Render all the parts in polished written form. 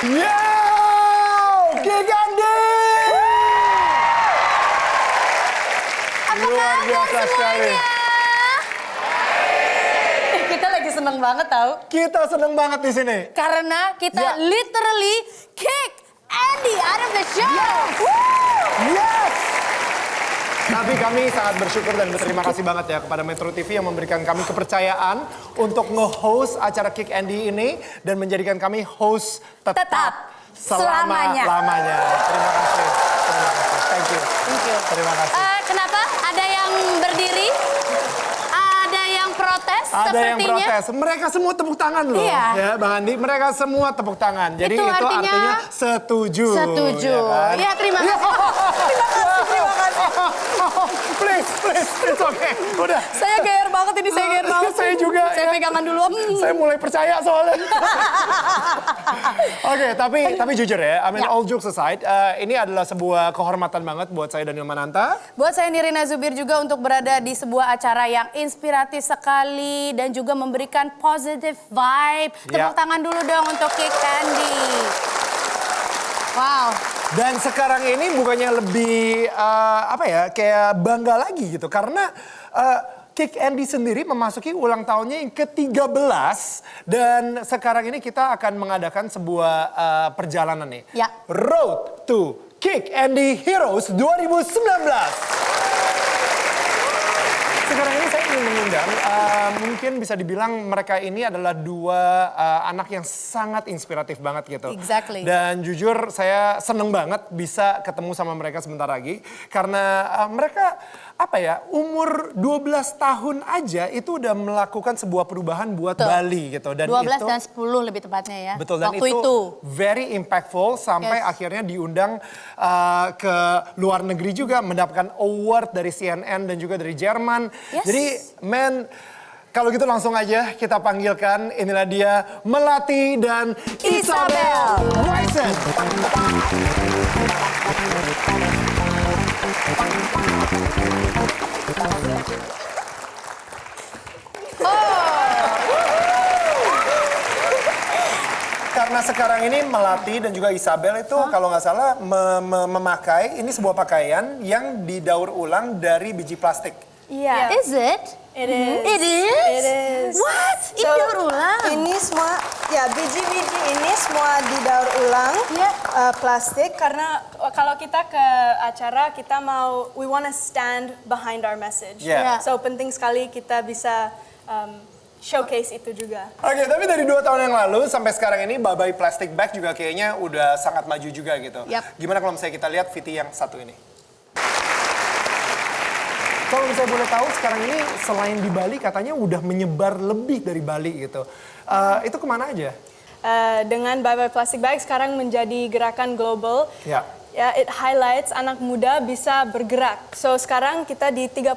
Yo, Kick Andy! Luar biasa sekali. Kita lagi seneng banget tahu. Kita seneng banget di sini. Karena kita literally kick Andy out of the show. Yes! Tapi kami sangat bersyukur dan berterima kasih banget ya kepada Metro TV yang memberikan kami kepercayaan untuk nge-host acara Kick Andy ini dan menjadikan kami host tetap selamanya. Lamanya. Terima kasih. Terima kasih. Thank you. Thank you. Terima kasih. Kenapa? Ada yang berdiri? Ada yang protes Ada sepertinya? yang protes. Mereka semua tepuk tangan loh. Iya. Ya, Bang Andi. Mereka semua tepuk tangan. Jadi Itu itu artinya setuju. Setuju. Ya, kan? Ya, terima kasih. Terima kasih. Please, it's okay. Udah. Saya geer banget ini, saya geer banget. Saya juga. Saya pegangan dulu. Saya mulai percaya soalnya. Oke, tapi jujur ya, I mean all jokes aside, ini adalah sebuah kehormatan banget buat saya Daniel Mananta. Buat saya Nirina Zubir juga untuk berada di sebuah acara yang inspiratif sekali dan juga memberikan positive vibe. Tepuk tangan dulu dong untuk Kick Andy. Wow. Dan sekarang ini bukannya lebih kayak bangga lagi gitu karena Kick Andy sendiri memasuki ulang tahunnya yang ke-13 dan sekarang ini kita akan mengadakan sebuah perjalanan nih. Ya. Road to Kick Andy Heroes 2019. Sekarang ini saya ingin mengundang, mungkin bisa dibilang mereka ini adalah dua anak yang sangat inspiratif banget gitu. Exactly. Dan jujur saya seneng banget bisa ketemu sama mereka sebentar lagi. Karena mereka umur 12 tahun aja itu udah melakukan sebuah perubahan buat Bali gitu. Dan 12 itu, dan 10 lebih tepatnya ya. Betul, dan waktu itu very impactful sampai akhirnya diundang ke luar negeri juga mendapatkan award dari CNN dan juga dari Jerman. Yes. Jadi kalau gitu langsung aja kita panggilkan, inilah dia Melati dan Isabel Wysen. Karena sekarang ini Melati dan juga Isabel itu kalau nggak salah memakai ini sebuah pakaian yang didaur ulang dari biji plastik. Iya. Is it? It is. It is? It is. What? Ini daur ulang? Ini semua, ya biji-biji ini semua didaur ulang plastik karena kalau kita ke acara kita mau, we wanna stand behind our message. Yeah. So penting sekali kita bisa showcase itu juga. Oke, tapi dari 2 tahun yang lalu sampai sekarang ini Babai Plastic Bag juga kayaknya udah sangat maju juga gitu. Yap. Gimana kalau misalnya kita lihat VT yang satu ini? Kalau misalnya boleh tahu sekarang ini selain di Bali katanya udah menyebar lebih dari Bali gitu. Itu kemana aja? Dengan Bye Bye Plastic Bag sekarang menjadi gerakan global. Ya. Ya, it highlights anak muda bisa bergerak. So sekarang kita di 35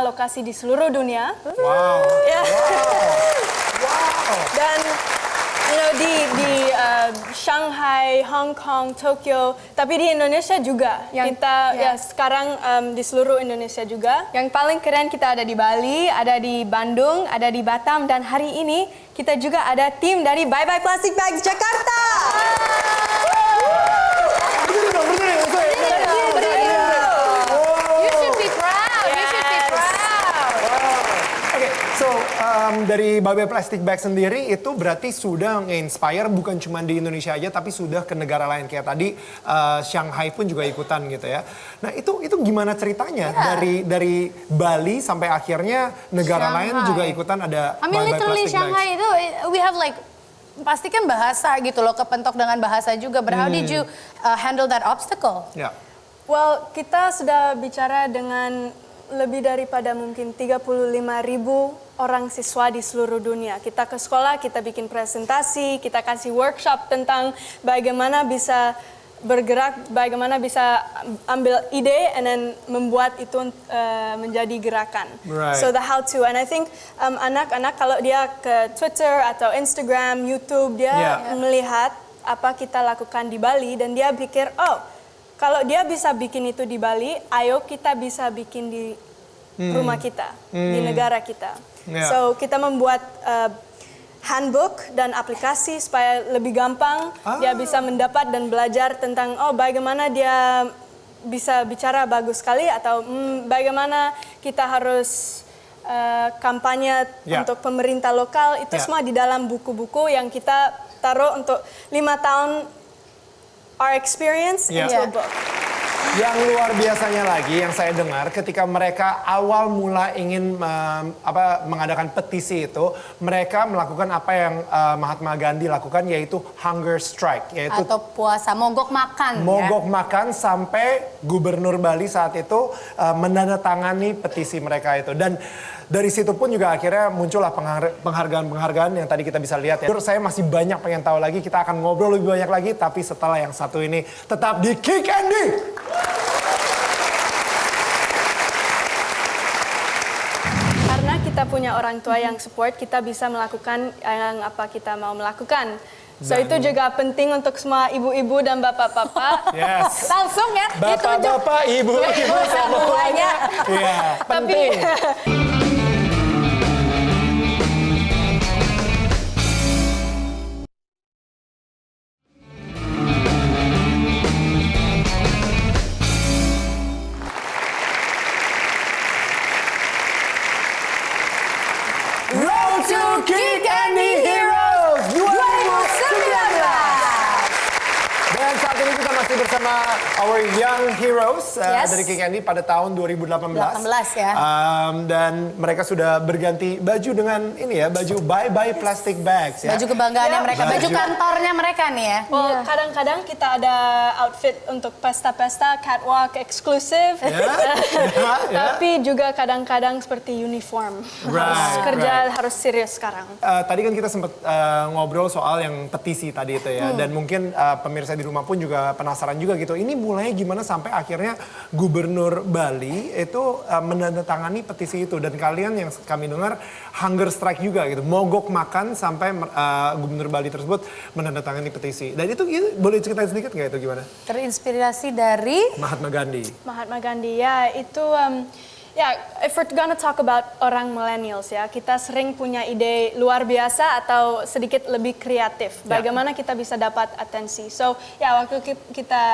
lokasi di seluruh dunia. Wow. Ya. Wow. Dan di Shanghai, Hong Kong, Tokyo, tapi di Indonesia juga. Sekarang di seluruh Indonesia juga. Yang paling keren kita ada di Bali, ada di Bandung, ada di Batam, dan hari ini kita juga ada tim dari Bye Bye Plastic Bags Jakarta. You should be proud. You should be proud. Oke, so dari Babai Plastic Bag sendiri itu berarti sudah nge-inspire bukan cuma di Indonesia aja tapi sudah ke negara lain kayak tadi Shanghai pun juga ikutan gitu ya. Nah itu gimana ceritanya dari Bali sampai akhirnya negara lain juga ikutan ada I mean Bye Bye literally Plastic Shanghai Bags. itu we have like pasti kan bahasa gitu loh, kepentok dengan bahasa juga. But how did you handle that obstacle? Ya. Well, kita sudah bicara dengan lebih daripada mungkin 35.000 orang siswa di seluruh dunia. Kita ke sekolah, kita bikin presentasi, kita kasih workshop tentang bagaimana bisa bergerak, bagaimana bisa ambil ide and then membuat itu menjadi gerakan. Right. So the how to, and I think anak-anak kalau dia ke Twitter atau Instagram, YouTube, dia melihat apa kita lakukan di Bali dan dia pikir, oh, kalau dia bisa bikin itu di Bali, ayo kita bisa bikin di rumah kita, di negara kita. Yeah. So kita membuat handbook dan aplikasi supaya lebih gampang dia bisa mendapat dan belajar tentang bagaimana dia bisa bicara bagus sekali atau bagaimana kita harus kampanye untuk pemerintah lokal. Itu semua di dalam buku-buku yang kita taruh untuk 5 tahun our experience into a book. Yang luar biasanya lagi yang saya dengar ketika mereka awal mula ingin mengadakan petisi itu, mereka melakukan apa yang Mahatma Gandhi lakukan, yaitu hunger strike, yaitu atau puasa mogok makan. Mogok makan sampai Gubernur Bali saat itu menandatangani petisi mereka itu. Dan dari situ pun juga akhirnya muncullah penghargaan-penghargaan yang tadi kita bisa lihat ya. Saya masih banyak pengen tahu lagi, kita akan ngobrol lebih banyak lagi, tapi setelah yang satu ini tetap di Kick Andy. Karena kita punya orang tua yang support, kita bisa melakukan yang apa kita mau melakukan. So itu juga penting untuk semua ibu-ibu dan bapak-bapak. Yes. Langsung ya, Bapak-bapak, ibu-ibu semuanya. Iya, penting. Road to Kick Andy Heroes 2019. Dan saat ini kita masih bersama our young heroes dari Kick Andy pada tahun 2018. 18 ya. Dan mereka sudah berganti baju dengan ini ya, baju Bye Bye Plastic Bags ya. Baju kebanggaannya mereka, baju kantornya mereka nih ya. Kadang-kadang kita ada outfit untuk pesta-pesta, catwalk eksklusif. Tapi juga kadang-kadang seperti uniform. Kerja harus serius sekarang. Tadi kan kita sempat ngobrol soal yang petisi tadi itu ya. Dan mungkin pemirsa di rumah pun juga penasaran juga gitu. Ini mulainya gimana sampai akhirnya Gubernur Bali itu menandatangani petisi itu. Dan kalian yang kami dengar hunger strike juga gitu. Mogok makan sampai Gubernur Bali tersebut menandatangani petisi. Dan itu boleh ceritain sedikit nggak itu gimana? Terinspirasi dari Mahatma Gandhi. Mahatma Gandhi ya itu if we're gonna talk about orang millennials ya, kita sering punya ide luar biasa atau sedikit lebih kreatif. Bagaimana kita bisa dapat atensi. So waktu kita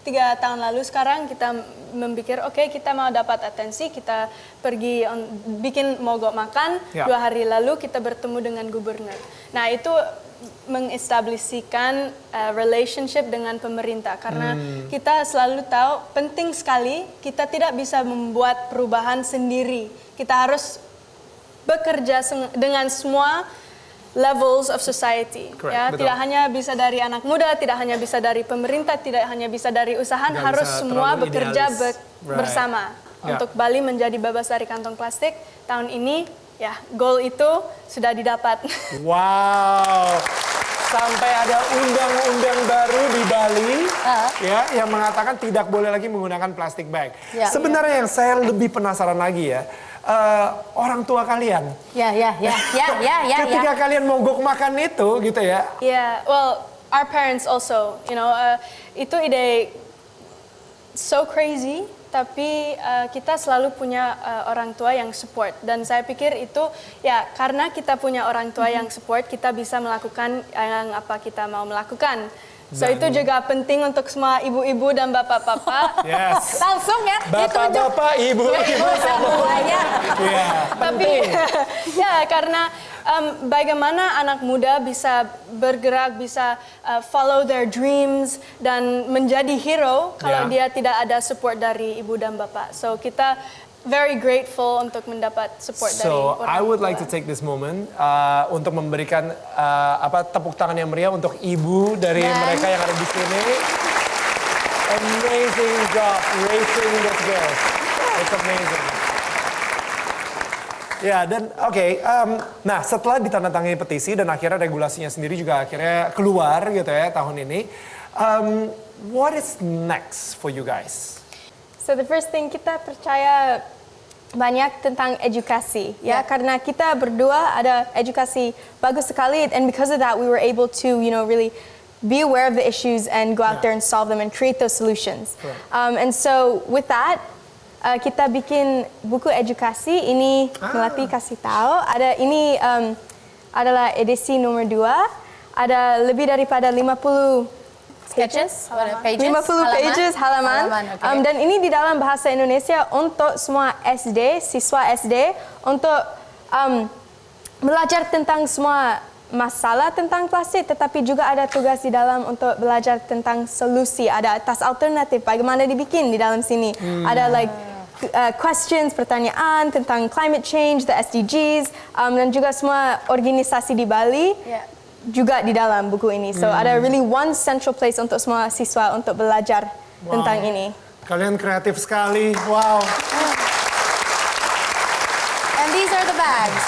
3 tahun lalu sekarang kita memikir kita mau dapat atensi, kita pergi bikin mogok makan. 2 hari lalu kita bertemu dengan gubernur. Nah itu mengestablishkan relationship dengan pemerintah karena kita selalu tahu penting sekali kita tidak bisa membuat perubahan sendiri. Kita harus bekerja dengan semua levels of society. Correct, Tidak hanya bisa dari anak muda, tidak hanya bisa dari pemerintah, tidak hanya bisa dari usaha, harus semua bekerja bersama untuk Bali menjadi bebas dari kantong plastik. Tahun ini goal itu sudah didapat. Wow, sampai ada undang-undang baru di Bali yang mengatakan tidak boleh lagi menggunakan plastik bag. Sebenarnya yang saya lebih penasaran lagi ya, orang tua kalian. Ketika kalian mogok makan itu gitu ya. Well, our parents also, itu ide so crazy. Tapi kita selalu punya orang tua yang support. Dan saya pikir itu karena kita punya orang tua yang support, kita bisa melakukan yang apa kita mau melakukan. So itu juga penting untuk semua ibu-ibu dan bapak-bapak. langsung ya. Bapak-bapak, ibu-ibu semuanya. Tapi karena bagaimana anak muda bisa bergerak, bisa follow their dreams dan menjadi hero kalau dia tidak ada support dari ibu dan bapak. So kita very grateful untuk mendapat support dari orang tua. So I would like to take this moment untuk memberikan tepuk tangan yang meriah untuk ibu dari mereka yang ada di sini. Amazing job raising those girls. It's amazing. Dan nah setelah ditandatangani petisi dan akhirnya regulasinya sendiri juga akhirnya keluar gitu ya tahun ini. What is next for you guys? So the first thing, kita percaya banyak tentang edukasi karena kita berdua ada edukasi bagus sekali, and because of that we were able to really be aware of the issues and go out there and solve them and create those solutions. And so with that kita bikin buku edukasi ini, Melati kasih tahu, ada ini adalah edisi nomor 2. Ada lebih daripada 50 Sketches? Pages? 50 pages halaman. Okay. Dan ini di dalam bahasa Indonesia untuk semua SD, siswa SD, untuk belajar tentang semua masalah tentang plastik, tetapi juga ada tugas di dalam untuk belajar tentang solusi. Ada tas alternatif, bagaimana dibikin di dalam sini. Ada questions, pertanyaan tentang climate change, the SDGs, dan juga semua organisasi di Bali. Juga di dalam buku ini. So ada really one central place untuk semua siswa untuk belajar tentang ini. Kalian kreatif sekali, wow. And these are the bags.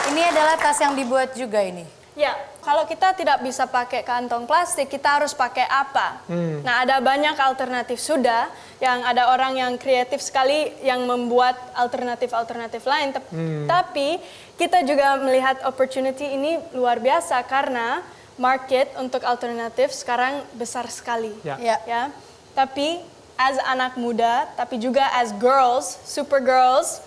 Ini adalah tas yang dibuat juga ini. Ya, kalau kita tidak bisa pakai kantong plastik, kita harus pakai apa? Nah, ada banyak alternatif sudah, yang ada orang yang kreatif sekali yang membuat alternatif-alternatif lain. Tapi kita juga melihat opportunity ini luar biasa karena market untuk alternatif sekarang besar sekali. Ya. Tapi as anak muda, tapi juga as girls, super girls,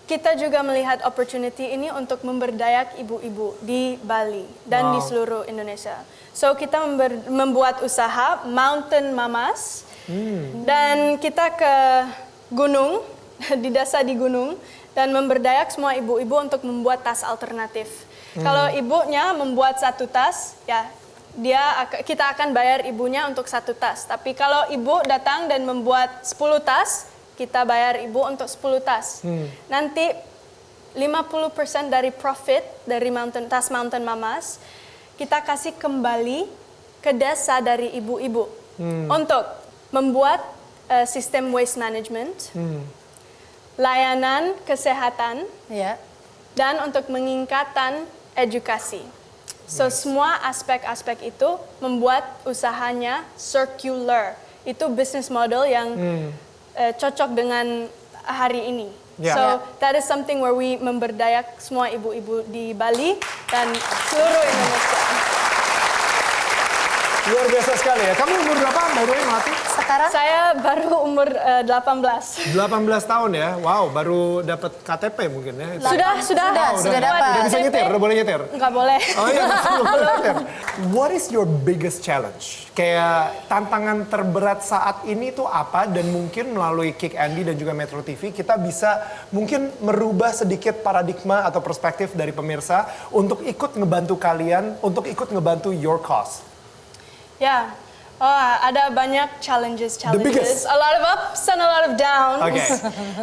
kita juga melihat opportunity ini untuk memberdayak ibu-ibu di Bali dan di seluruh Indonesia. So kita membuat usaha Mountain Mamas dan kita ke gunung, di desa di gunung dan memberdayak semua ibu-ibu untuk membuat tas alternatif. Kalau ibunya membuat satu tas, ya kita akan bayar ibunya untuk satu tas. Tapi kalau ibu datang dan membuat 10 tas, kita bayar ibu untuk 10 tas. Nanti 50% dari profit dari tas Mountain Mamas, kita kasih kembali ke desa dari ibu-ibu. Untuk membuat sistem waste management, layanan kesehatan, dan untuk meningkatkan edukasi. So semua aspek-aspek itu membuat usahanya circular. Itu business model yang cocok dengan hari ini. So that is something where we memberdayak semua ibu-ibu di Bali dan seluruh Indonesia. Luar biasa sekali ya. Kamu umur berapa baru Melati? Sekarang? Saya baru umur 18. 18 tahun ya. Wow, baru dapat KTP mungkin ya. Sudah dapat. Udah bisa nyetir, udah boleh nyetir. Nggak boleh. Oh iya, belum boleh nyetir. What is your biggest challenge? Kayak tantangan terberat saat ini tuh apa? Dan mungkin melalui Kick Andy dan juga Metro TV kita bisa mungkin merubah sedikit paradigma atau perspektif dari pemirsa untuk ikut ngebantu kalian, untuk ikut ngebantu your cause. Ya, ada banyak challenges. biggest. A lot of ups and a lot of downs. Okay.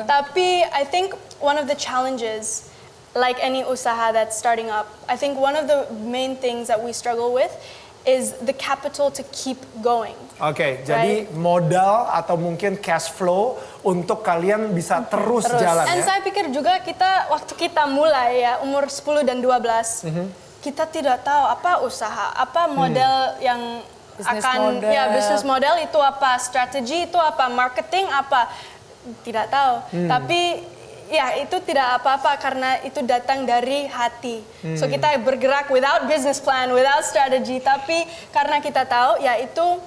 Tapi I think one of the challenges, like any usaha that's starting up, I think one of the main things that we struggle with is the capital to keep going. Oke, jadi modal atau mungkin cash flow untuk kalian bisa terus jalan Dan ya. saya pikir juga waktu kita mulai ya umur 10 dan 12, kita tidak tahu apa usaha, apa model yang business model itu apa, strategi itu apa, marketing apa, tidak tahu. Tapi ya itu tidak apa-apa karena itu datang dari hati. So kita bergerak without business plan, without strategy, tapi karena kita tahu ya itu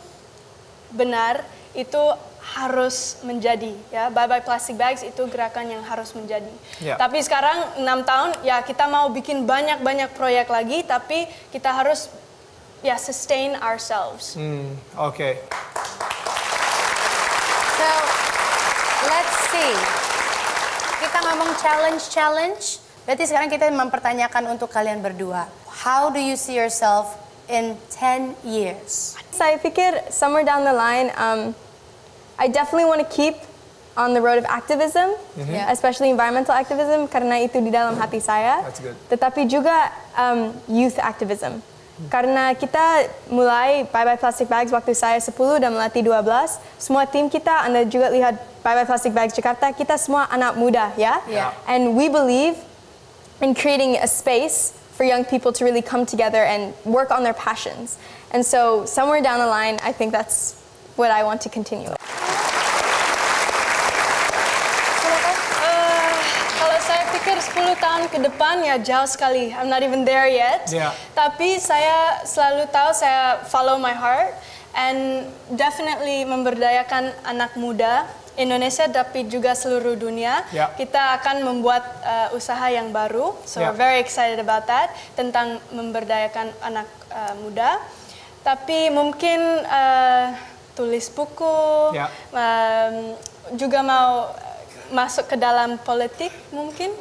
benar, itu harus menjadi ya. Bye Bye Plastic Bags itu gerakan yang harus menjadi. Tapi sekarang 6 tahun ya kita mau bikin banyak proyek lagi, tapi kita harus sustain ourselves. Oke. So, let's see. Kita ngomong challenge. Berarti sekarang kita mempertanyakan untuk kalian berdua. How do you see yourself in 10 years? Saya pikir somewhere down the line, I definitely want to keep on the road of activism, especially environmental activism, karena itu di dalam hati saya. That's good. Tetapi juga youth activism. Karena kita mulai Bye Bye Plastic Bags waktu saya 10 dan Melati 12, semua tim kita, Anda juga lihat Bye Bye Plastic Bags Jakarta, kita semua anak muda ya. And we believe in creating a space for young people to really come together and work on their passions. And so somewhere down the line, I think that's what I want to continue. Kalau saya pikir 10 tahun ke depan ya jauh sekali. I'm not even there yet. Tapi saya selalu tahu saya follow my heart and definitely memberdayakan anak muda Indonesia tapi juga seluruh dunia. Ya. Kita akan membuat usaha yang baru. So Ya. we're very excited about that tentang memberdayakan anak muda. Tapi mungkin tulis buku, Ya. juga mau masuk ke dalam politik mungkin.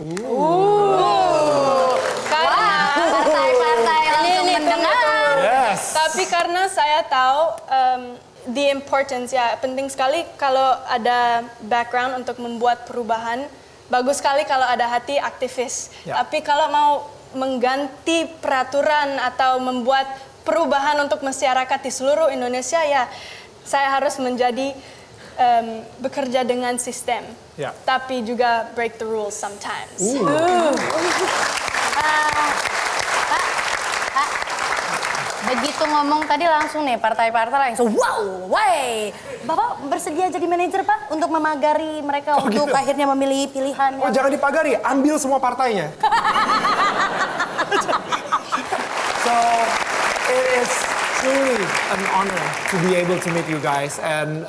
Karena Partai-partai langsung Ini, mendengar. Yes. tapi karena saya tahu the importance ya penting sekali kalau ada background untuk membuat perubahan. Bagus sekali kalau ada hati aktivis. Ya. Tapi kalau mau mengganti peraturan atau membuat perubahan untuk masyarakat di seluruh Indonesia ya saya harus menjadi bekerja dengan sistem. Ya. Tapi juga break the rules sometimes. Begitu ngomong tadi langsung nih partai-partai langsung wow, woi. Bapak bersedia jadi manajer Pak untuk memagari mereka untuk gitu? akhirnya memilih pilihan. Oh jangan dipagari, ambil semua partainya. So it is truly an honor to be able to meet you guys and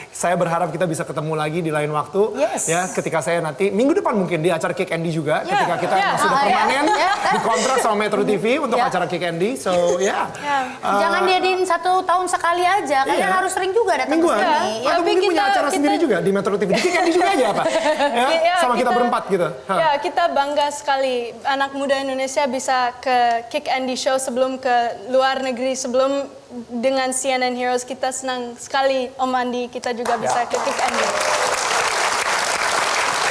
saya berharap kita bisa ketemu lagi di lain waktu. Yes. Ya, ketika saya nanti minggu depan mungkin di acara Kick Andy juga ketika kita Yeah. sudah permanen Yeah. dikontrak sama Metro TV untuk Yeah. acara Kick Andy. So ya. Jangan diadain 1 tahun sekali aja, kalian Iya. harus sering juga datang ke Mingguan. sini. Atau Tapi mungkin punya kita- acara sendiri juga di Metro TV. Di Kick Andy juga aja apa? Ya, Ya, sama kita berempat gitu. Hah. Ya, kita bangga sekali anak muda Indonesia bisa ke Kick Andy Show sebelum ke luar negeri, sebelum dengan CNN Heroes. Kita senang sekali Om Andi, kita juga bisa ke Kick Andy.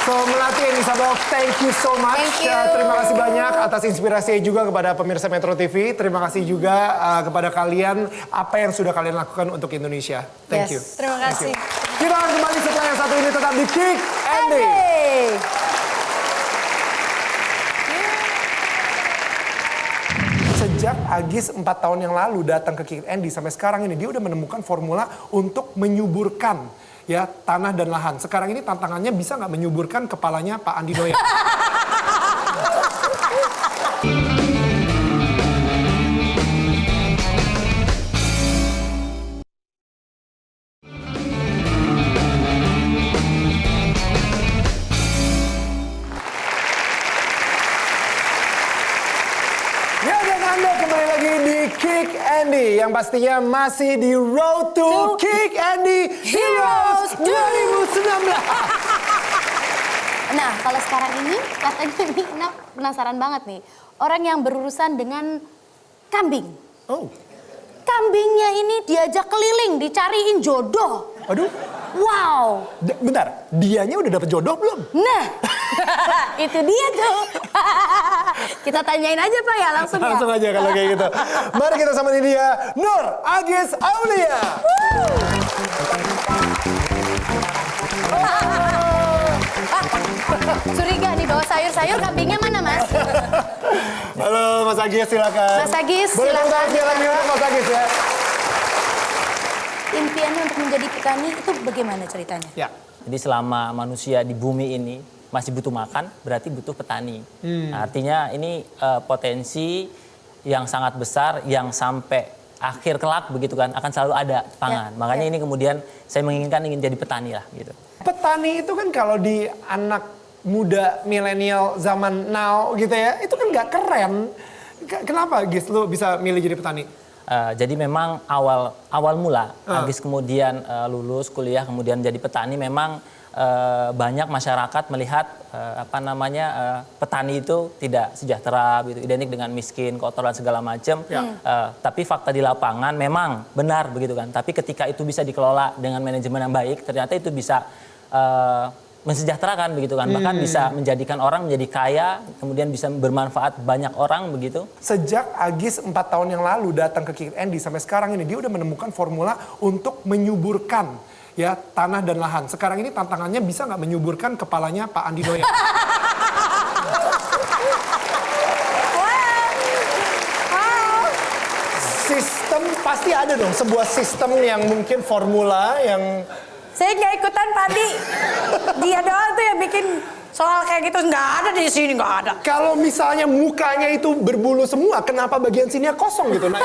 So Melati and Isabel, thank you so much. Thank you. Terima kasih banyak atas inspirasinya juga kepada pemirsa Metro TV. Terima kasih juga kepada kalian apa yang sudah kalian lakukan untuk Indonesia. Thank Yes. you. Terima kasih. Kita akan kembali setelah yang satu ini tetap di Kick Andy. Hey. Sejak Agis 4 tahun yang lalu datang ke Kick Andy sampai sekarang ini dia udah menemukan formula untuk menyuburkan ya tanah dan lahan. Sekarang ini tantangannya bisa nggak menyuburkan kepalanya Pak Andi Noya? Ya dan Anda kembali lagi di Kick Andy yang pastinya masih di Road to Kick Andy Heroes 2019. Nah, kalau sekarang ini katanya ini Nak penasaran banget nih. Orang yang berurusan dengan kambing. Oh, Kambingnya ini diajak keliling, dicariin jodoh. aduh. Wow. Bentar, dianya udah dapet jodoh belum? Nah, itu dia tuh. Kita tanyain aja Pak ya langsung ya. Langsung aja kalau kayak gitu. Mari kita sambut dia, Nur Agis Aulia. Curiga nih bawa sayur-sayur, kambingnya mana Mas? Halo Mas Agis, silakan. Mas Agis, Boleh silakan. tepuk tangan sekali lagi untuk Mas Agis ya. Impiannya untuk menjadi petani itu bagaimana ceritanya? Ya. Jadi selama manusia di bumi ini masih butuh makan, berarti butuh petani. Nah, artinya ini potensi yang sangat besar yang sampai akhir kelak begitu kan akan selalu ada pangan. Ya, Makanya ya. ini kemudian saya ingin jadi petani lah gitu. Petani itu kan kalau di anak muda milenial zaman now gitu ya, itu kan nggak keren. Kenapa Gis lu bisa milih jadi petani? Jadi memang awal mula Agis kemudian lulus kuliah kemudian jadi petani memang banyak masyarakat melihat petani itu tidak sejahtera gitu, identik dengan miskin, kotor dan segala macam. Tapi fakta di lapangan memang benar begitu kan. Tapi ketika itu bisa dikelola dengan manajemen yang baik, ternyata itu bisa mensejahterakan begitu kan. Bahkan bisa menjadikan orang menjadi kaya, kemudian bisa bermanfaat banyak orang begitu. Sejak Agis 4 tahun yang lalu datang ke Kick Andy sampai sekarang ini dia udah menemukan formula untuk menyuburkan ya tanah dan lahan. Sekarang ini tantangannya bisa nggak menyuburkan kepalanya Pak Andi Noya? Sistem pasti ada dong, sebuah sistem yang mungkin formula yang Saya nggak ikutan Padi. Dia doang tuh yang bikin soal kayak gitu. Nggak ada di sini, nggak ada. kalau misalnya mukanya itu berbulu semua, kenapa bagian sininya kosong gitu? Nah,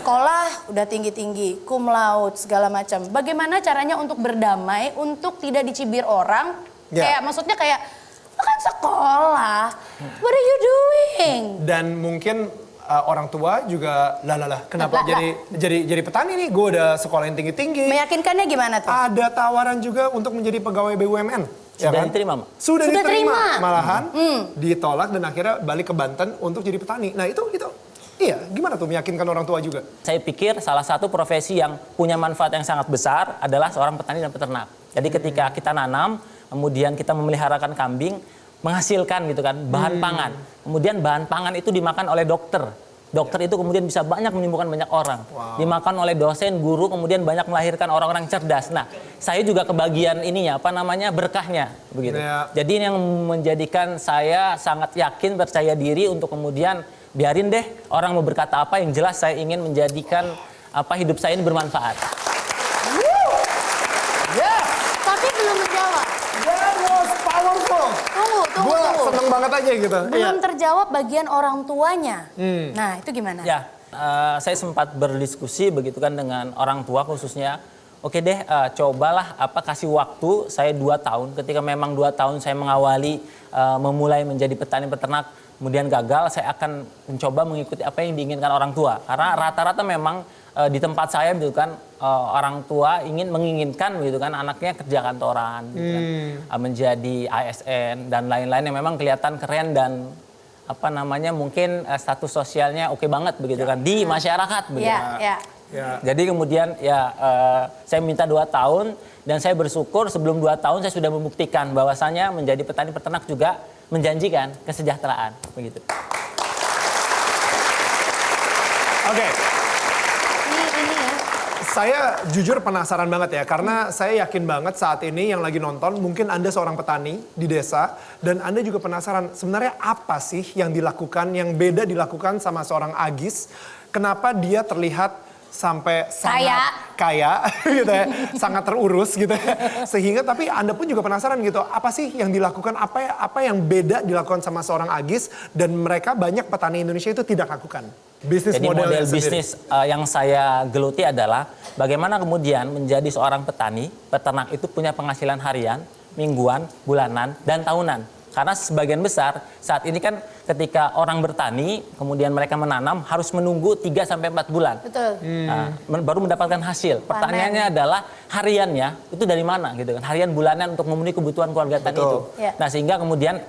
sekolah udah tinggi-tinggi, cum laude segala macam. Bagaimana caranya untuk berdamai, untuk tidak dicibir orang? Ya. Kayak maksudnya kayak lo kan sekolah, what are you doing? Dan mungkin orang tua juga kenapa jadi petani nih? Gue udah sekolah yang tinggi-tinggi. Meyakinkannya gimana tuh? Ada tawaran juga untuk menjadi pegawai BUMN. Sudah diterima, Mak? Sudah Sudah diterima. terima. Malahan ditolak dan akhirnya balik ke Banten untuk jadi petani. Nah itu iya, gimana tuh meyakinkan orang tua juga? Saya pikir salah satu profesi yang punya manfaat yang sangat besar adalah seorang petani dan peternak. Jadi ketika kita nanam, kemudian kita memeliharakan kambing, menghasilkan gitu kan bahan pangan. Kemudian bahan pangan itu dimakan oleh dokter. Dokter itu kemudian bisa banyak menyembuhkan banyak orang. Dimakan oleh dosen, guru, kemudian banyak melahirkan orang-orang cerdas. Nah, saya juga kebagian ininya, berkahnya begitu. Ya. Jadi ini yang menjadikan saya sangat yakin, percaya diri untuk kemudian biarin deh orang mau berkata apa, yang jelas saya ingin menjadikan hidup saya ini bermanfaat. Tapi belum menjawab. That was powerful. Tunggu. Gue seneng banget aja gitu. Belum terjawab bagian orang tuanya. Nah, itu gimana? Ya, saya sempat berdiskusi begitu kan dengan orang tua khususnya. Oke deh, cobalah kasih waktu saya 2 tahun. Ketika memang 2 tahun saya mengawali memulai menjadi petani peternak, kemudian gagal, saya akan mencoba mengikuti apa yang diinginkan orang tua. Karena rata-rata memang di tempat saya gitu kan orang tua menginginkan gitu kan anaknya kerja kantoran, gitu kan, menjadi ASN dan lain-lain yang memang kelihatan keren dan mungkin status sosialnya oke banget begitu kan di masyarakat begitu. Ya. Jadi kemudian saya minta 2 tahun dan saya bersyukur sebelum 2 tahun saya sudah membuktikan bahwasanya menjadi petani peternak juga menjanjikan kesejahteraan begitu. Oke. Ini ya. Saya jujur penasaran banget ya, karena saya yakin banget saat ini yang lagi nonton, mungkin Anda seorang petani di desa, dan Anda juga penasaran sebenarnya apa sih yang dilakukan, yang beda dilakukan sama seorang Agis, kenapa dia terlihat sampai sangat kaya gitu ya, sangat terurus gitu ya. Sehingga tapi Anda pun juga penasaran gitu, apa sih yang dilakukan, apa yang beda dilakukan sama seorang Agis dan mereka banyak petani Indonesia itu tidak lakukan. Jadi model bisnis yang saya geluti adalah bagaimana kemudian menjadi seorang petani, peternak itu punya penghasilan harian, mingguan, bulanan, dan tahunan. Karena sebagian besar saat ini kan ketika orang bertani, kemudian mereka menanam harus menunggu 3-4 bulan. Betul. Baru mendapatkan hasil. Pertanyaannya adalah hariannya itu dari mana gitu kan? Harian bulanan untuk memenuhi kebutuhan keluarga tani itu. Ya. Nah sehingga kemudian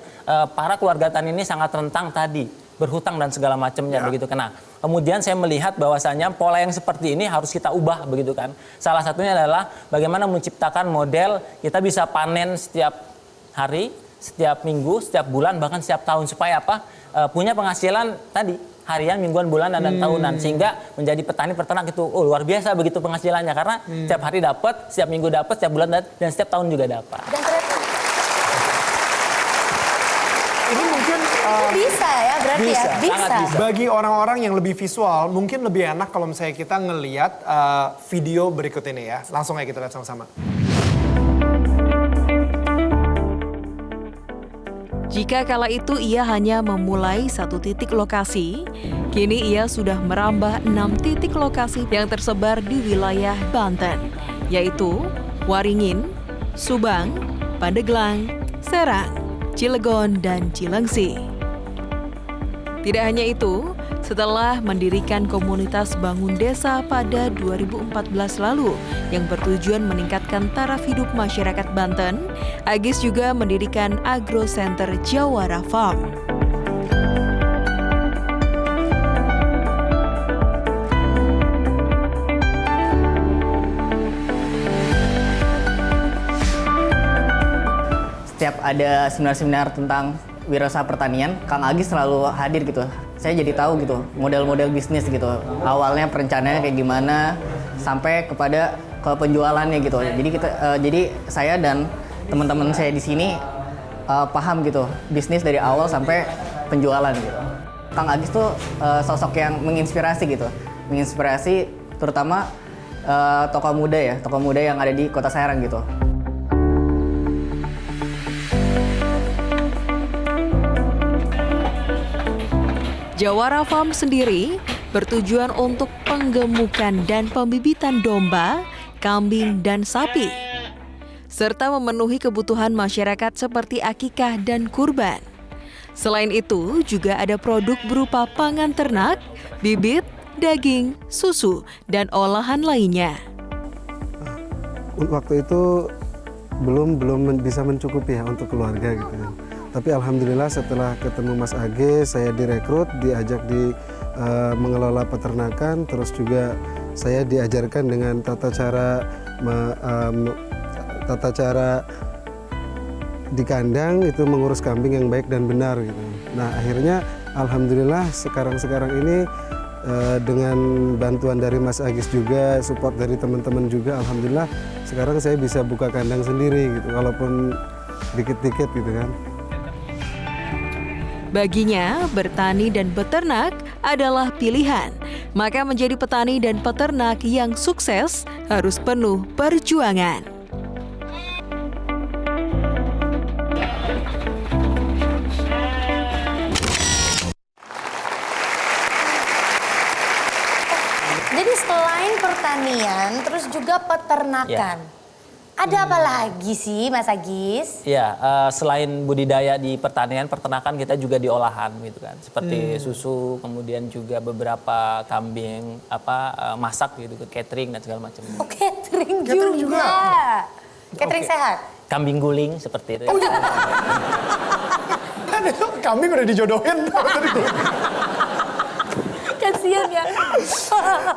para keluarga tani ini sangat rentan tadi berhutang dan segala macamnya begitu kan. Nah, kemudian saya melihat bahwasanya pola yang seperti ini harus kita ubah begitu kan. Salah satunya adalah bagaimana menciptakan model kita bisa panen setiap hari, setiap minggu, setiap bulan, bahkan setiap tahun supaya punya penghasilan tadi harian, mingguan, bulanan dan tahunan sehingga menjadi petani peternak itu luar biasa begitu penghasilannya karena setiap hari dapat, setiap minggu dapat, setiap bulan dan setiap tahun juga dapat. Dan ternyata ini mungkin bisa ya berarti bisa, ya? Bisa. sangat bisa. bagi orang-orang yang lebih visual, mungkin lebih enak kalau misalnya kita ngelihat video berikut ini ya. Langsung aja kita lihat sama-sama. Jika kala itu ia hanya memulai 1 titik lokasi, kini ia sudah merambah 6 titik lokasi yang tersebar di wilayah Banten, yaitu Waringin, Subang, Pandeglang, Serang, Cilegon, dan Cilengsi. Tidak hanya itu, setelah mendirikan komunitas Bangun Desa pada 2014 lalu yang bertujuan meningkatkan taraf hidup masyarakat Banten, Agis juga mendirikan Agro Center Jawara Farm. Setiap ada seminar-seminar tentang wirausaha pertanian, Kang Agis selalu hadir gitu. Saya jadi tahu gitu model-model bisnis gitu. Awalnya perencanaannya kayak gimana sampai ke penjualannya gitu. Jadi saya dan teman-teman saya di sini paham gitu bisnis dari awal sampai penjualan gitu. Kang Agis tuh sosok yang menginspirasi gitu. Menginspirasi terutama tokoh muda yang ada di Kota Serang gitu. Jawara Farm sendiri bertujuan untuk penggemukan dan pembibitan domba, kambing, dan sapi, serta memenuhi kebutuhan masyarakat seperti akikah dan kurban. Selain itu, juga ada produk berupa pangan ternak, bibit, daging, susu, dan olahan lainnya. Waktu itu belum bisa mencukupi ya untuk keluarga gitu kan. Tapi alhamdulillah setelah ketemu Mas Age, saya direkrut, diajak mengelola peternakan, terus juga saya diajarkan dengan tata cara di kandang itu mengurus kambing yang baik dan benar gitu. Nah akhirnya alhamdulillah sekarang ini dengan bantuan dari Mas Agis juga, support dari teman-teman juga, alhamdulillah sekarang saya bisa buka kandang sendiri gitu, walaupun dikit-dikit gitu kan. Baginya, bertani dan beternak adalah pilihan. Maka menjadi petani dan peternak yang sukses harus penuh perjuangan. Jadi selain pertanian, terus juga peternakan. Ada apa lagi sih Mas Agis? Ya, selain budidaya di pertanian, peternakan kita juga di olahan gitu kan. Seperti susu, kemudian juga beberapa kambing masak gitu, catering dan segala macam. Oh, catering juga. Catering sehat. Kambing guling seperti itu. Oh iya. Kan itu kambing udah dijodohin. Kasian ya.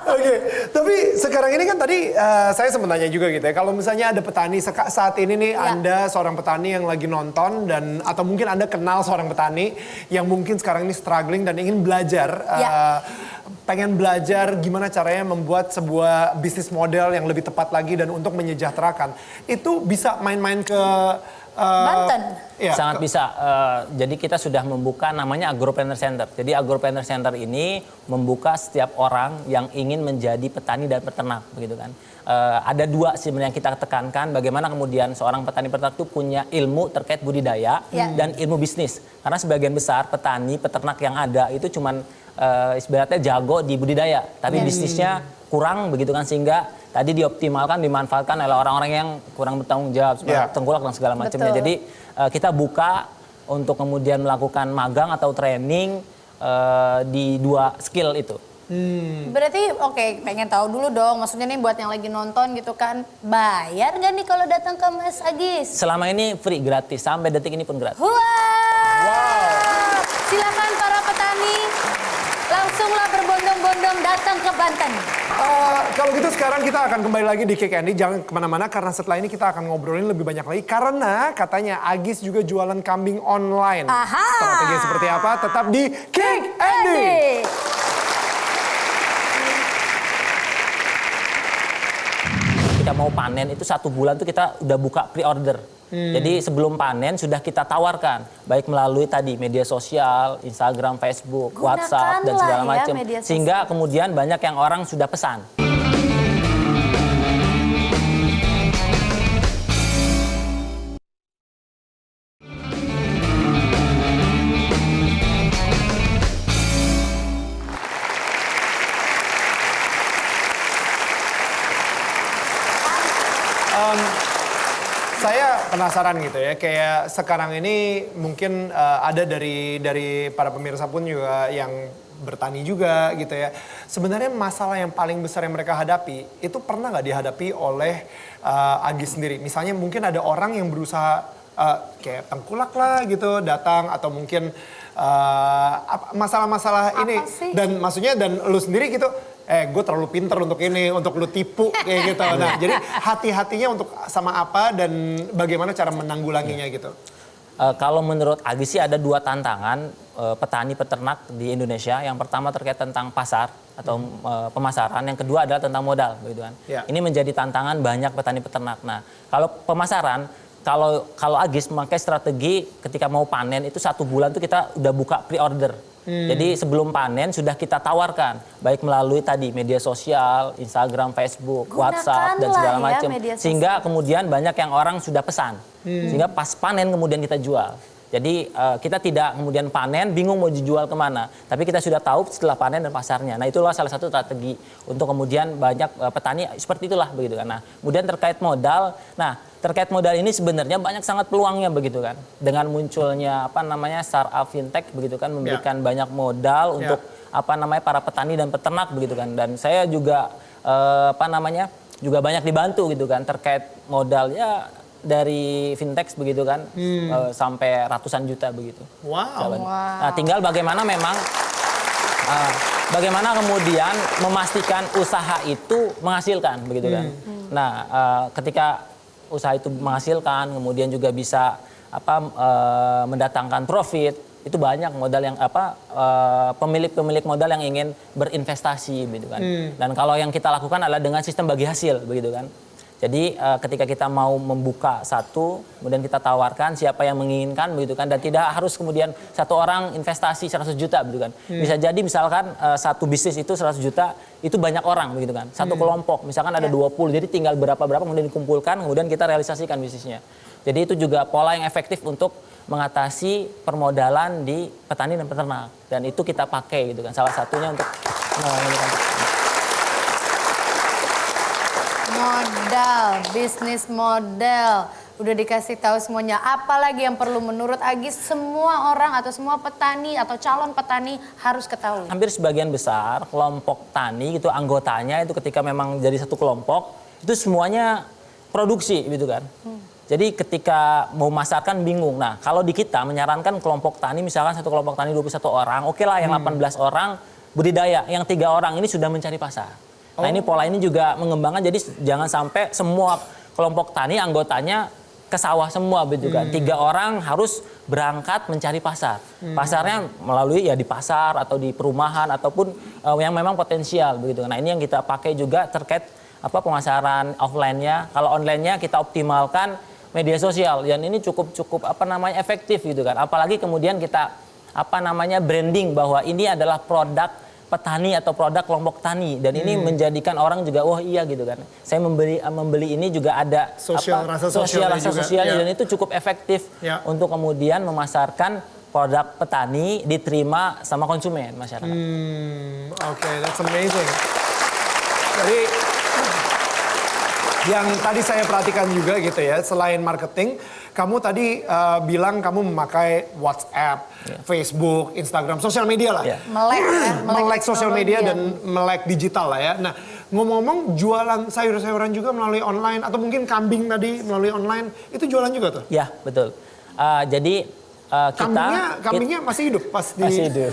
Oke, tapi sekarang ini kan tadi saya sempat nanya juga gitu ya. Kalau misalnya ada petani saat ini nih, Anda seorang petani yang lagi nonton dan atau mungkin Anda kenal seorang petani yang mungkin sekarang ini struggling dan ingin belajar, pengen belajar gimana caranya membuat sebuah bisnis model yang lebih tepat lagi dan untuk menyejahterakan. Itu bisa main-main ke Banten. Ya, Sangat bisa. Jadi kita sudah membuka namanya Agropreneur Center. Jadi Agropreneur Center ini membuka setiap orang yang ingin menjadi petani dan peternak, begitu kan. Ada dua sebenarnya yang kita tekankan, bagaimana kemudian seorang petani peternak itu punya ilmu terkait budidaya dan ilmu bisnis. Karena sebagian besar petani peternak yang ada itu cuman ibaratnya jago di budidaya, tapi bisnisnya kurang, begitu kan, sehingga tadi dioptimalkan, dimanfaatkan oleh orang-orang yang kurang bertanggung jawab, tengkulak dan segala macamnya. Jadi kita buka untuk kemudian melakukan magang atau training di dua skill itu. Berarti pengen tahu dulu dong, maksudnya nih buat yang lagi nonton gitu kan, bayar nggak nih kalau datang ke Mas Agis? Selama ini free, gratis, sampai detik ini pun gratis. Wow. Silakan para petani, langsunglah berbondong-bondong datang ke Banten. Kalau gitu sekarang kita akan kembali lagi di Kick Andy. Jangan kemana-mana karena setelah ini kita akan ngobrolin lebih banyak lagi. Karena katanya Agis juga jualan kambing online. Strategi seperti apa? Tetap di Kick Andy. Kita mau panen itu 1 bulan tuh kita udah buka pre-order. Jadi sebelum panen sudah kita tawarkan, baik melalui tadi media sosial, Instagram, Facebook, WhatsApp dan segala macam, sehingga kemudian banyak yang orang sudah pesan. Saya penasaran gitu ya, kayak sekarang ini mungkin ada dari para pemirsa pun juga yang bertani juga gitu ya. Sebenarnya masalah yang paling besar yang mereka hadapi itu pernah nggak dihadapi oleh Agis sendiri? Misalnya mungkin ada orang yang berusaha kayak tengkulak lah gitu datang, atau mungkin masalah-masalah ini sih? Dan maksudnya dan lu sendiri gitu, gue terlalu pinter untuk ini, untuk lu tipu kayak gitu. Nah, jadi hati-hatinya untuk sama apa dan bagaimana cara menanggulanginya gitu. Kalau menurut Agis sih ada 2 tantangan petani peternak di Indonesia. Yang pertama terkait tentang pasar atau pemasaran, yang kedua adalah tentang modal, begitu kan. Ini menjadi tantangan banyak petani peternak. Nah, kalau pemasaran, kalau Agis memakai strategi ketika mau panen itu 1 bulan tuh kita udah buka pre-order. Jadi sebelum panen sudah kita tawarkan, baik melalui tadi media sosial, Instagram, Facebook, WhatsApp dan segala macam, sehingga kemudian banyak yang orang sudah pesan, sehingga pas panen kemudian kita jual. Jadi kita tidak kemudian panen, bingung mau dijual kemana. Tapi kita sudah tahu setelah panen dan pasarnya. Nah itulah salah satu strategi untuk kemudian banyak petani seperti itulah begitu kan. Nah kemudian terkait modal, terkait modal ini sebenarnya banyak sangat peluangnya begitu kan. Dengan munculnya startup fintech begitu kan, memberikan banyak modal untuk para petani dan peternak begitu kan. Dan saya juga juga banyak dibantu gitu kan terkait modalnya dari fintech begitu kan, sampai ratusan juta begitu. Wow. Nah, tinggal bagaimana memang bagaimana kemudian memastikan usaha itu menghasilkan begitu kan. Nah, ketika usaha itu menghasilkan, kemudian juga bisa mendatangkan profit, itu banyak modal yang pemilik modal yang ingin berinvestasi begitu kan. Dan kalau yang kita lakukan adalah dengan sistem bagi hasil begitu kan. Jadi ketika kita mau membuka satu, kemudian kita tawarkan siapa yang menginginkan begitu kan, dan tidak harus kemudian satu orang investasi 100 juta begitu kan. Bisa jadi misalkan satu bisnis itu 100 juta, itu banyak orang begitu kan. Satu kelompok, misalkan ada 20, jadi tinggal berapa-berapa kemudian dikumpulkan, kemudian kita realisasikan bisnisnya. Jadi itu juga pola yang efektif untuk mengatasi permodalan di petani dan peternak, dan itu kita pakai gitu kan. Salah satunya untuk modal, bisnis model, udah dikasih tahu semuanya. Apalagi yang perlu menurut Agis semua orang atau semua petani atau calon petani harus ketahui? Hampir sebagian besar kelompok tani itu anggotanya itu ketika memang jadi satu kelompok itu semuanya produksi gitu kan. Jadi ketika mau masarkan bingung. Nah kalau di kita menyarankan kelompok tani misalkan satu kelompok tani 21 orang, oke lah yang 18 orang budidaya, yang 3 orang ini sudah mencari pasar. Nah ini pola ini juga mengembangkan, jadi jangan sampai semua kelompok tani anggotanya ke sawah semua begitu kan. 3 orang harus berangkat mencari pasar. Pasarnya melalui ya di pasar atau di perumahan ataupun yang memang potensial begitu. Nah ini yang kita pakai juga terkait pemasaran offline-nya. Kalau online-nya kita optimalkan media sosial, dan ini cukup efektif gitu kan. Apalagi kemudian kita branding bahwa ini adalah produk petani atau produk kelompok tani, dan ini menjadikan orang juga wah iya gitu kan. Saya membeli ini juga ada rasa sosialnya, dan itu cukup efektif untuk kemudian memasarkan produk petani diterima sama konsumen masyarakat. Oke, that's amazing. Jadi yang tadi saya perhatikan juga gitu ya, selain marketing, kamu tadi bilang kamu memakai WhatsApp, Facebook, Instagram, sosial media lah. Melek sosial media dan melek digital lah ya. Nah, ngomong-ngomong jualan sayur-sayuran juga melalui online, atau mungkin kambing tadi melalui online, itu jualan juga tuh? Ya, betul. Jadi kambingnya masih hidup pas di... Masih hidup.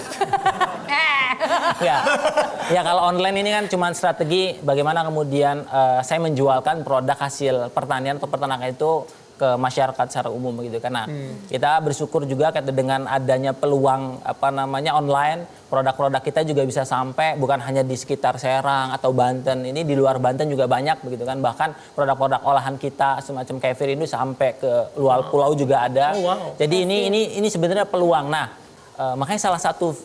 Ya kalau online ini kan cuma strategi bagaimana kemudian saya menjualkan produk hasil pertanian atau peternakan itu ke masyarakat secara umum begitu kan. Nah, kita bersyukur juga dengan adanya peluang online, produk-produk kita juga bisa sampai bukan hanya di sekitar Serang atau Banten, ini di luar Banten juga banyak begitu kan. Bahkan produk-produk olahan kita semacam kefir ini sampai ke luar pulau juga ada. Jadi ini sebenarnya peluang. Nah, makanya salah satu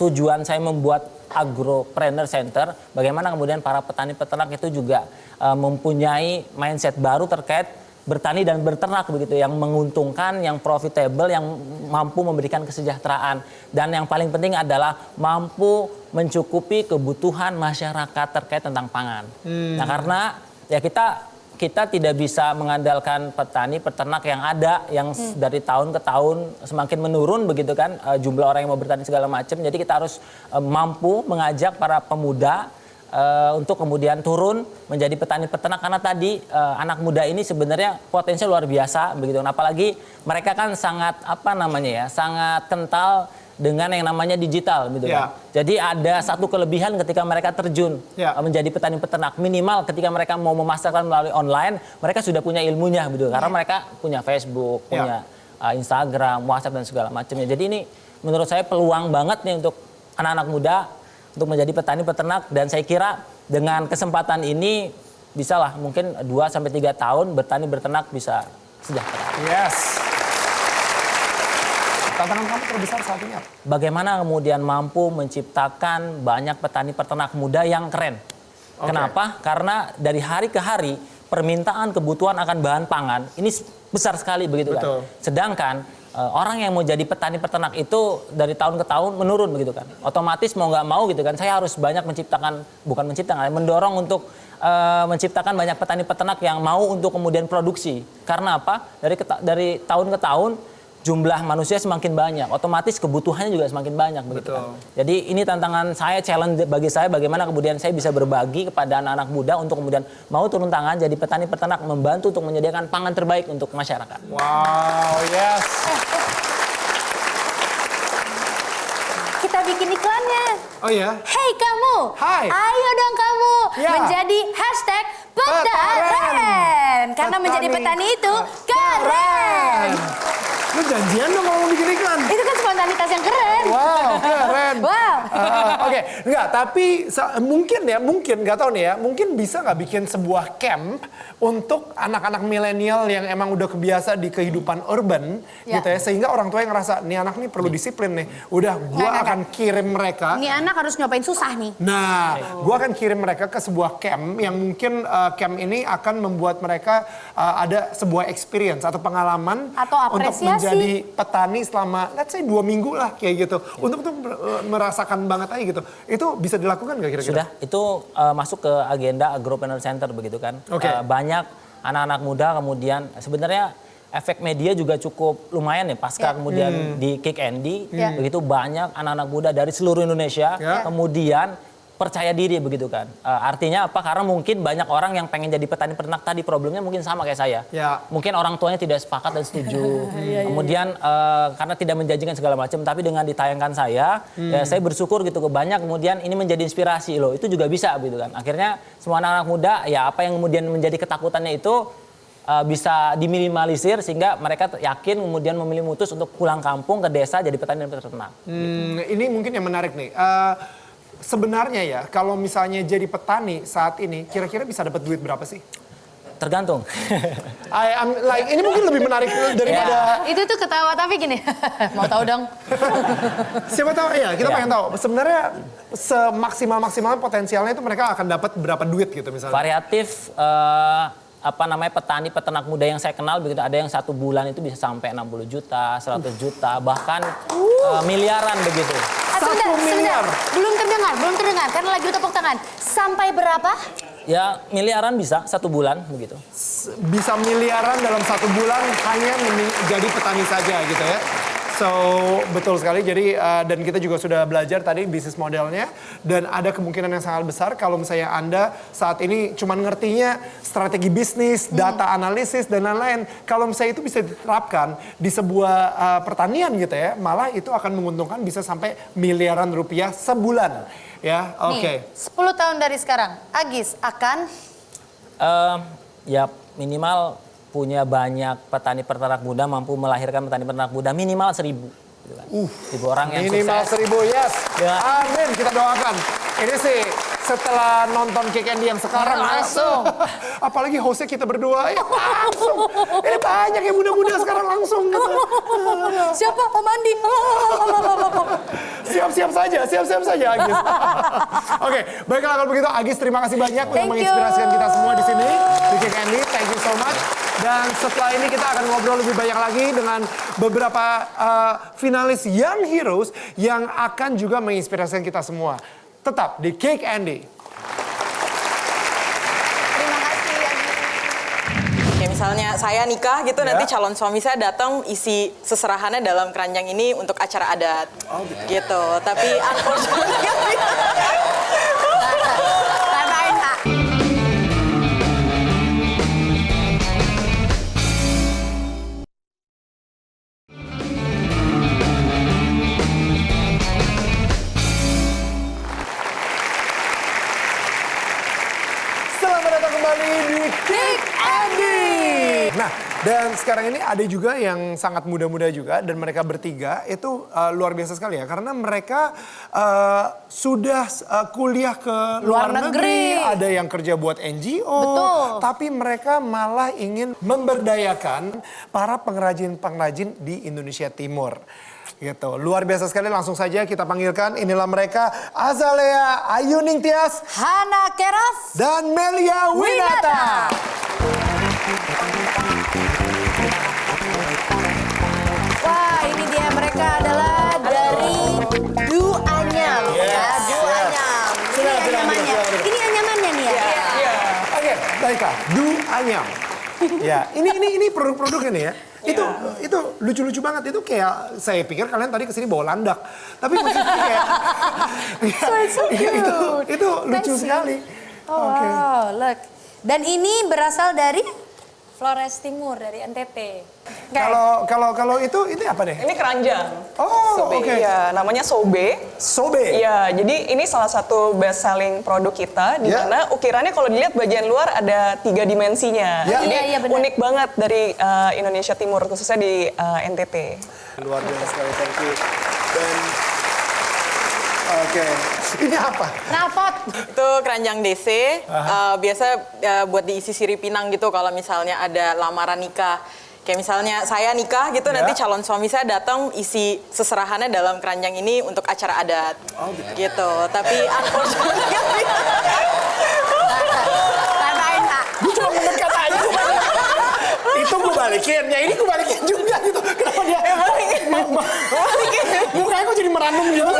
tujuan saya membuat Agropreneur Center, bagaimana kemudian para petani peternak itu juga mempunyai mindset baru terkait bertani dan berternak begitu, yang menguntungkan, yang profitable, yang mampu memberikan kesejahteraan, dan yang paling penting adalah mampu mencukupi kebutuhan masyarakat terkait tentang pangan. Nah karena ya kita tidak bisa mengandalkan petani peternak yang ada yang dari tahun ke tahun semakin menurun begitu kan, jumlah orang yang mau bertani segala macam. Jadi kita harus mampu mengajak para pemuda untuk kemudian turun menjadi petani peternak, karena tadi anak muda ini sebenarnya potensial luar biasa begitu. Apalagi mereka kan sangat sangat kental dengan yang namanya digital gitu kan. Jadi ada satu kelebihan ketika mereka terjun menjadi petani peternak, minimal ketika mereka mau memasarkan melalui online, mereka sudah punya ilmunya gitu, karena mereka punya Facebook, punya Instagram, WhatsApp dan segala macamnya. Jadi ini menurut saya peluang banget nih untuk anak-anak muda untuk menjadi petani peternak, dan saya kira dengan kesempatan ini bisalah mungkin 2-3 tahun bertani beternak bisa sejahtera. Yes. Tantangan kamu terbesar saat ini apa? Bagaimana kemudian mampu menciptakan banyak petani peternak muda yang keren. Kenapa? Karena dari hari ke hari permintaan kebutuhan akan bahan pangan ini besar sekali begitu kan. Sedangkan orang yang mau jadi petani peternak itu dari tahun ke tahun menurun begitu kan. Otomatis mau nggak mau gitu kan, saya harus banyak mendorong untuk menciptakan banyak petani peternak yang mau untuk kemudian produksi. Karena apa? Dari tahun ke tahun jumlah manusia semakin banyak, otomatis kebutuhannya juga semakin banyak begitu kan. Jadi ini tantangan saya, challenge bagi saya bagaimana kemudian saya bisa berbagi kepada anak-anak muda untuk kemudian mau turun tangan jadi petani peternak, membantu untuk menyediakan pangan terbaik untuk masyarakat. Wow, yes. Kita bikin iklannya. Oh ya? Hey kamu, Hai. ayo dong kamu Ya. menjadi hashtag petaren. Karena menjadi petani itu keren. Lu janjian dong kalau mau bikin iklan. Itu kan spontanitas yang keren. Wow, keren. Wow. Oke, enggak, tapi mungkin nggak tahu nih ya, mungkin bisa nggak bikin sebuah camp untuk anak-anak milenial yang emang udah kebiasa di kehidupan urban Ya. gitu ya, sehingga orang tua yang ngerasa nih anak nih perlu disiplin nih. Udah, gua Nggak. akan kirim mereka. Ini anak harus nyobain susah nih. Nah, gua akan kirim mereka ke sebuah camp yang mungkin camp ini akan membuat mereka ada sebuah experience atau pengalaman Atau untuk apresiasi. menjadi petani selama let's say 2 minggu lah kayak gitu. Untuk merasakan banget aja gitu. Itu bisa dilakukan nggak kira-kira? Sudah, itu masuk ke agenda Agropreneur Center begitu kan. Oke. Banyak anak-anak muda kemudian sebenarnya efek media juga cukup lumayan ya pasca kemudian di Kick Andy begitu banyak anak-anak muda dari seluruh Indonesia kemudian percaya diri begitu kan. Artinya apa? Karena mungkin banyak orang yang pengen jadi petani peternak tadi problemnya mungkin sama kayak saya. Ya. Mungkin orang tuanya tidak sepakat dan setuju. Kemudian karena tidak menjanjikan segala macam, tapi dengan ditayangkan saya, ya saya bersyukur gitu ke banyak. Kemudian ini menjadi inspirasi loh. Itu juga bisa gitu kan. Akhirnya semua anak-anak muda, ya apa yang kemudian menjadi ketakutannya itu bisa diminimalisir sehingga mereka yakin kemudian memilih mutus untuk pulang kampung ke desa jadi petani dan peternak. Ini mungkin yang menarik nih. Sebenarnya ya, kalau misalnya jadi petani saat ini, kira-kira bisa dapat duit berapa sih? Tergantung. Ini mungkin lebih menarik daripada Itu tuh ketawa tapi gini. Mau tahu dong? siapa tahu ya, kita pengen tahu. Sebenarnya semaksimal potensialnya itu mereka akan dapat berapa duit gitu misalnya. Variatif petani peternak muda yang saya kenal begitu ada yang 1 bulan itu bisa sampai 60 juta, 100 juta, bahkan miliaran begitu. Sebentar. miliar. Belum terdengar karena lagi tepuk tangan. Sampai berapa? Ya miliaran bisa 1 bulan begitu. Bisa miliaran dalam 1 bulan hanya menjadi petani saja gitu ya. So betul sekali. Jadi dan kita juga sudah belajar tadi bisnis modelnya dan ada kemungkinan yang sangat besar kalau misalnya Anda saat ini cuma ngertinya strategi bisnis, data analisis dan lain-lain. Kalau misalnya itu bisa diterapkan di sebuah pertanian gitu ya, malah itu akan menguntungkan bisa sampai miliaran rupiah sebulan. Ya, oke. 10 tahun dari sekarang, Agis akan Ya minimal punya banyak petani peternak muda, mampu melahirkan petani peternak muda minimal 1.000. Gitu kan. 1.000 orang yang Minimal sukses. 1.000, yes. Ya. Amin, kita doakan. Ini sih setelah nonton Kick Andy yang sekarang Langsung. apalagi hostnya kita berdua, ya langsung. Ini banyak yang muda-muda sekarang langsung gitu. Siapa? Om Andi. Siap-siap saja Agis. Oke, baiklah kalau begitu Agis terima kasih banyak udah Thank menginspirasikan you. kita semua di sini di Kick Andy. Thank you so much. Dan setelah ini kita akan ngobrol lebih banyak lagi dengan beberapa finalis Young Heroes yang akan juga menginspirasikan kita semua. Tetap di Kick Andy. Terima kasih Agis. Kayak misalnya saya nikah gitu, Ya. nanti calon suami saya datang isi seserahannya dalam keranjang ini untuk acara adat. Gitu. Tapi unfortunately Tandain A. Selamat datang kembali di Kick Andy. Nah, dan sekarang ini ada juga yang sangat muda-muda juga dan mereka bertiga itu luar biasa sekali ya karena mereka sudah kuliah ke luar negeri, ada yang kerja buat NGO, Betul. tapi mereka malah ingin memberdayakan para pengrajin-pengrajin di Indonesia Timur. Gitu. Luar biasa sekali, langsung saja kita panggilkan. Inilah mereka, Azalea Ayuning Tias Hana Keras. dan Melia Winata. Wah, Pemirsa, Du Anyam. Ya, ini produk-produknya nih ya. Itu lucu-lucu banget. Itu kayak saya pikir kalian tadi kesini bawa landak, tapi maksudnya kayak itu lucu sekali. Oh, Oke. wow, look. Dan ini berasal dari Flores Timur, dari NTT. Kalau itu apa deh? Ini keranjang. Oh, Sobe. oke. Iya, namanya sobe. Sobe. Iya, jadi ini salah satu best selling produk kita di Ya. mana ukirannya kalau dilihat bagian luar ada 3 dimensinya. Ya. Jadi Iya, benar. unik banget dari Indonesia Timur, khususnya di NTT. Luar biasa sekali, thank you. Dan oke, ini apa? Knalpot. Itu keranjang DC, biasa buat diisi sirip pinang gitu kalau misalnya ada lamaran nikah. Kayak misalnya saya nikah gitu, nanti calon suami saya datang isi seserahannya dalam keranjang ini untuk acara adat. Gitu. Tapi unfortunately Tandain, Kak. Gue cuma mendekat aja. Itu gue balikin, ya ini gue balikin juga gitu. Kenapa dia mukanya kok jadi meranum gitu.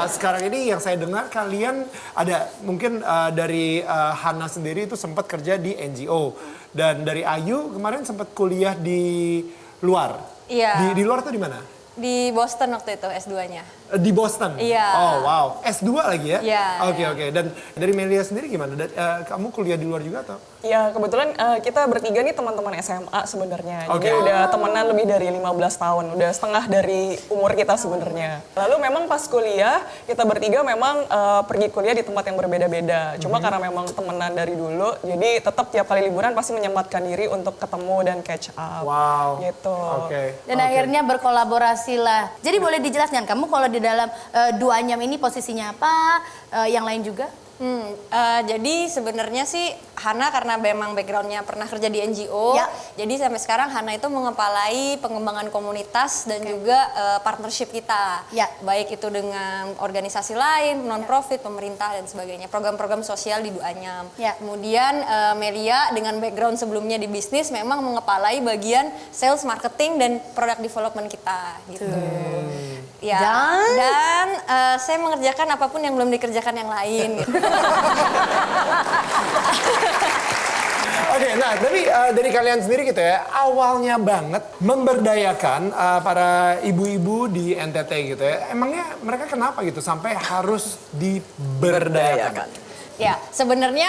Sekarang ini yang saya dengar kalian ada mungkin dari Hana sendiri itu sempat kerja di NGO. Dan dari Ayu kemarin sempat kuliah di luar. Iya. Di luar tuh di mana? Di Boston waktu itu S2-nya. Di Boston? Iya. Oh wow, S2 lagi ya? Iya. Oke. Dan dari Melia sendiri gimana? Kamu kuliah di luar juga atau? ya kebetulan kita bertiga nih teman-teman SMA sebenarnya. Oke. Jadi udah temenan lebih dari 15 tahun, udah setengah dari umur kita sebenarnya. Lalu memang pas kuliah kita bertiga memang pergi kuliah di tempat yang berbeda-beda. Cuma karena memang temenan dari dulu, jadi tetap tiap kali liburan pasti menyempatkan diri untuk ketemu dan catch up. Wow. Gitu. Oke. Dan akhirnya berkolaborasi lah. Jadi boleh dijelaskan kamu kalau di dalam Du Anyam ini posisinya apa? Yang lain juga? Jadi sebenarnya sih Hana karena memang backgroundnya pernah kerja di NGO, Ya. jadi sampai sekarang Hana itu mengepalai pengembangan komunitas dan juga partnership kita, Ya. baik itu dengan organisasi lain, non-profit, pemerintah dan sebagainya, program-program sosial di Du Anyam. Ya. Kemudian Melia dengan background sebelumnya di bisnis memang mengepalai bagian sales, marketing dan product development kita, gitu. Ya. Dan saya mengerjakan apapun yang belum dikerjakan yang lain. Gitu. Oke, nah dari kalian sendiri gitu ya, awalnya banget memberdayakan para ibu-ibu di NTT gitu ya. Emangnya mereka kenapa gitu sampai harus diberdayakan? Ya, sebenarnya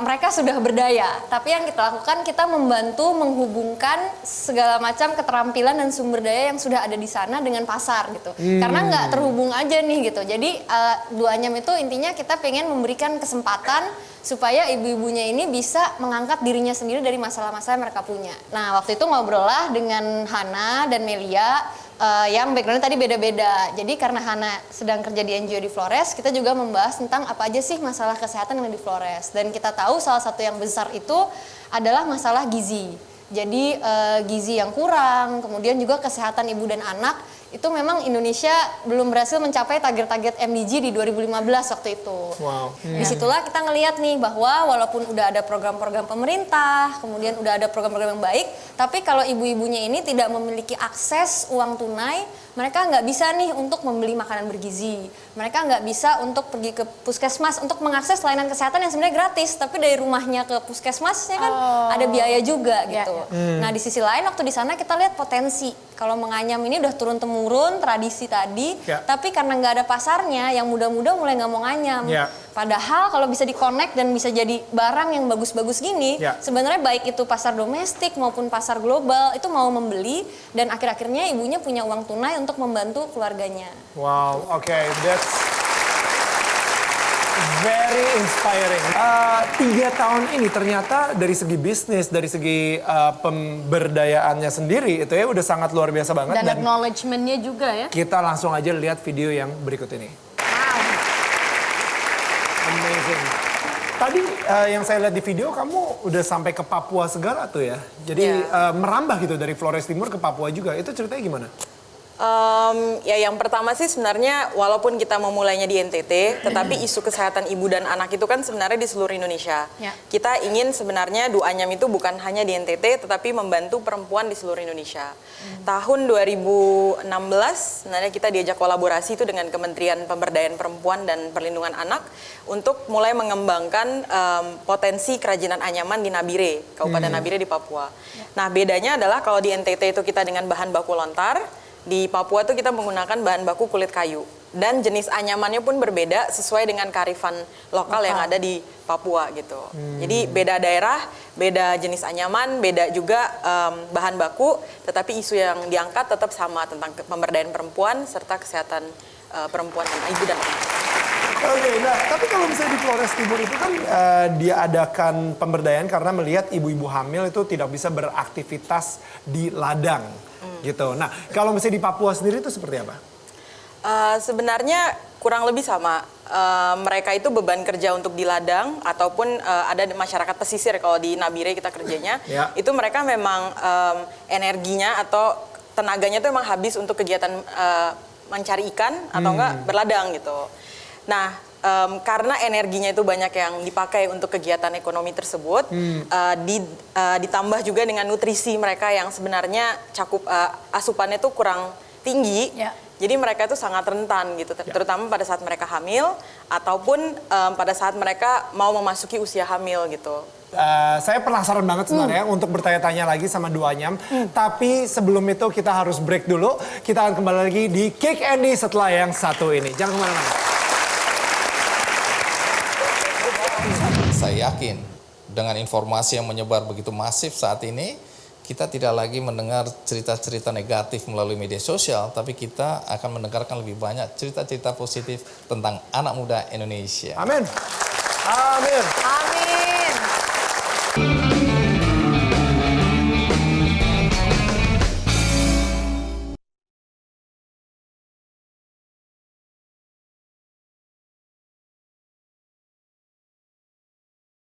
mereka sudah berdaya, tapi yang kita lakukan kita membantu menghubungkan segala macam keterampilan dan sumber daya yang sudah ada di sana dengan pasar gitu. Karena nggak terhubung aja nih gitu. Jadi Du Anyam itu intinya kita pengen memberikan kesempatan supaya ibu-ibunya ini bisa mengangkat dirinya sendiri dari masalah-masalah yang mereka punya. Nah, waktu itu ngobrol lah dengan Hana dan Melia. Yang backgroundnya tadi beda-beda. Jadi karena Hana sedang kerja di NGO di Flores, kita juga membahas tentang apa aja sih masalah kesehatan yang ada di Flores. Dan kita tahu salah satu yang besar itu adalah masalah gizi. Jadi gizi yang kurang, kemudian juga kesehatan ibu dan anak, itu memang Indonesia belum berhasil mencapai target-target MDG di 2015 waktu itu. Wow. Disitulah kita ngelihat nih bahwa walaupun udah ada program-program pemerintah, kemudian udah ada program-program yang baik, tapi kalau ibu-ibunya ini tidak memiliki akses uang tunai, mereka nggak bisa nih untuk membeli makanan bergizi. Mereka nggak bisa untuk pergi ke puskesmas untuk mengakses layanan kesehatan yang sebenarnya gratis, tapi dari rumahnya ke puskesmasnya kan ada biaya juga gitu. Nah di sisi lain waktu di sana kita lihat potensi. Kalau menganyam ini udah turun-temurun tradisi tadi, tapi karena nggak ada pasarnya, yang muda-muda mulai nggak mau nganyam. Padahal kalau bisa di-connect dan bisa jadi barang yang bagus-bagus gini, sebenarnya baik itu pasar domestik maupun pasar global itu mau membeli dan akhir-akhirnya ibunya punya uang tunai untuk membantu keluarganya. Wow, oke, that's very inspiring. 3 tahun ini ternyata dari segi bisnis, dari segi pemberdayaannya sendiri itu ya udah sangat luar biasa banget. Dan acknowledgement-nya juga ya. Kita langsung aja lihat video yang berikut ini. Amazing. Tadi yang saya lihat di video kamu udah sampai ke Papua segala tuh ya. Jadi merambah gitu dari Flores Timur ke Papua juga. Itu ceritanya gimana? Ya yang pertama sih sebenarnya walaupun kita memulainya di NTT, tetapi isu kesehatan ibu dan anak itu kan sebenarnya di seluruh Indonesia. Ya. Kita ingin sebenarnya Duanyam itu bukan hanya di NTT, tetapi membantu perempuan di seluruh Indonesia. Tahun 2016 sebenarnya kita diajak kolaborasi itu dengan Kementerian Pemberdayaan Perempuan dan Perlindungan Anak untuk mulai mengembangkan potensi kerajinan anyaman di Nabire, Kabupaten Nabire di Papua. Nah bedanya adalah kalau di NTT itu kita dengan bahan baku lontar, di Papua itu kita menggunakan bahan baku kulit kayu. Dan jenis anyamannya pun berbeda sesuai dengan kearifan lokal yang ada di Papua gitu. Jadi beda daerah, beda jenis anyaman, beda juga bahan baku, tetapi isu yang diangkat tetap sama tentang pemberdayaan perempuan serta kesehatan perempuan dan ibu dan anak. Oke, nah tapi kalau misalnya di Flores Timur itu kan dia adakan pemberdayaan karena melihat ibu-ibu hamil itu tidak bisa beraktivitas di ladang gitu. Nah kalau misalnya di Papua sendiri itu seperti apa? Sebenarnya kurang lebih sama. Mereka itu beban kerja untuk di ladang ataupun ada di masyarakat pesisir kalau di Nabire kita kerjanya. Ya. Itu mereka memang energinya atau tenaganya itu memang habis untuk kegiatan mencari ikan atau enggak berladang gitu. Nah, karena energinya itu banyak yang dipakai untuk kegiatan ekonomi tersebut, ditambah juga dengan nutrisi mereka yang sebenarnya cakup asupannya itu kurang tinggi. Ya. Jadi mereka itu sangat rentan gitu, terutama pada saat mereka hamil ataupun pada saat mereka mau memasuki usia hamil gitu. Saya penasaran banget sebenarnya untuk bertanya-tanya lagi sama Duanyam. Tapi sebelum itu kita harus break dulu. Kita akan kembali lagi di Kick Andy setelah yang satu ini. Jangan kemana-mana. Saya yakin dengan informasi yang menyebar begitu masif saat ini, kita tidak lagi mendengar cerita-cerita negatif melalui media sosial, tapi kita akan mendengarkan lebih banyak cerita-cerita positif tentang anak muda Indonesia. Amin. Amin. Amin.